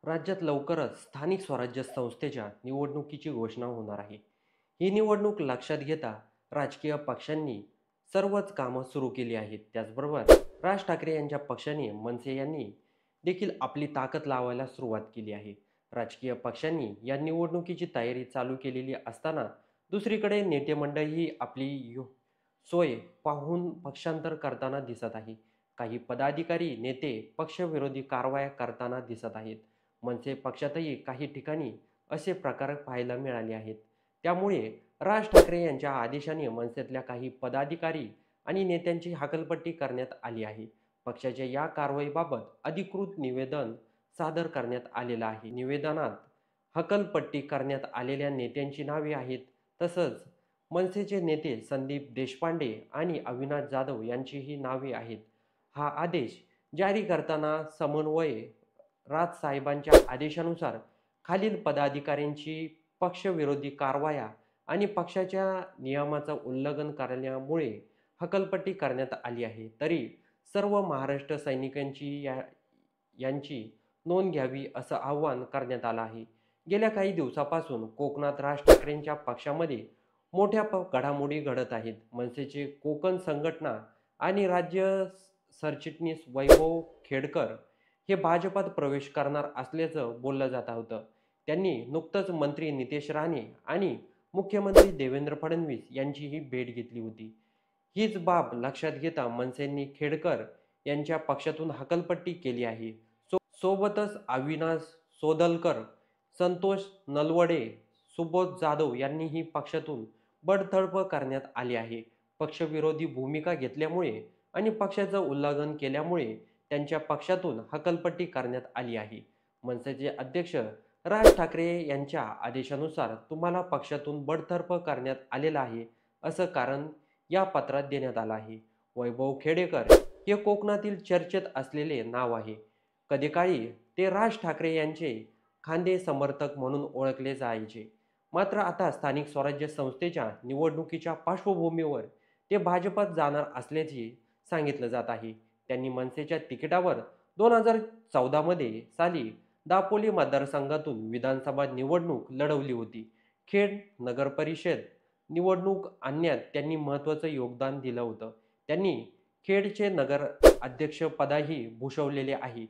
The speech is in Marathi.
राज्यात लवकरच स्थानिक स्वराज्य संस्थेच्या निवडणुकीची घोषणा होणार आहे. ही निवडणूक लक्षात घेता राजकीय पक्षांनी सर्वच कामं सुरू केली आहेत. त्याचबरोबर राज ठाकरे यांच्या पक्षाने मनसे यांनी देखील आपली ताकद लावायला सुरुवात केली आहे. राजकीय पक्षांनी या निवडणुकीची तयारी चालू केलेली असताना दुसरीकडे नेते मंडळी आपली सोय पाहून पक्षांतर करताना दिसत आहे. काही पदाधिकारी नेते पक्षविरोधी कारवाया करताना दिसत आहेत. मनसे पक्षातही काही ठिकाणी असे प्रकार पाहायला मिळाले आहेत. त्यामुळे राज ठाकरे यांच्या आदेशाने मनसेतल्या काही पदाधिकारी आणि नेत्यांची हकालपट्टी करण्यात आली आहे. पक्षाच्या या कारवाईबाबत अधिकृत निवेदन सादर करण्यात आलेलं आहे. निवेदनात हकालपट्टी करण्यात आलेल्या नेत्यांची नावे आहेत. तसंच मनसेचे नेते संदीप देशपांडे आणि अविनाश जाधव यांचीही नावे आहेत. हा आदेश जारी करताना समन्वय राजसाहेबांच्या आदेशानुसार खालील पदाधिकाऱ्यांची पक्षविरोधी कारवाया आणि पक्षाच्या नियमाचं उल्लंघन केल्यामुळे हकालपट्टी करण्यात आली आहे. तरी सर्व महाराष्ट्र सैनिकांची यांची नोंद घ्यावी असं आवाहन करण्यात आलं आहे. गेल्या काही दिवसापासून कोकणात राज ठाकरेंच्या पक्षामध्ये मोठ्या घडामोडी घडत आहेत. मनसेचे कोकण संघटना आणि राज्य सरचिटणीस वैभव खेडकर हे भाजपात प्रवेश करणार असल्याचं बोललं जात होतं. त्यांनी नुकतंच मंत्री नितेश राणे आणि मुख्यमंत्री देवेंद्र फडणवीस यांचीही भेट घेतली होती. हीच बाब लक्षात घेता मनसेंनी खेडकर यांच्या पक्षातून हकालपट्टी केली आहे. सोबतच अविनाश सोदलकर, संतोष नलवडे, सुबोध जाधव यांनीही पक्षातून बडतर्फ करण्यात आले आहे. पक्षविरोधी भूमिका घेतल्यामुळे आणि पक्षाचं उल्लंघन केल्यामुळे त्यांच्या पक्षातून हकालपट्टी करण्यात आली आहे. मनसेचे अध्यक्ष राज ठाकरे यांच्या आदेशानुसार तुम्हाला पक्षातून बडतर्फ करण्यात आलेलं आहे असं कारण या पत्रात देण्यात आलं आहे. वैभव खेडेकर हे कोकणातील चर्चेत असलेले नाव आहे. कधीकाळी ते राज ठाकरे यांचे खांदे समर्थक म्हणून ओळखले जायचे. मात्र आता स्थानिक स्वराज्य संस्थेच्या निवडणुकीच्या पार्श्वभूमीवर ते भाजपात जाणार असल्याचे सांगितलं जात आहे. त्यांनी मनसेच्या तिकिटावर 2014 साली दापोली मतदारसंघातून विधानसभा निवडणूक लढवली होती. खेड नगरपरिषद निवडणूक आणण्यात त्यांनी महत्त्वाचं योगदान दिलं होतं. त्यांनी खेडचे नगर अध्यक्षपदही भूषवलेले आहे.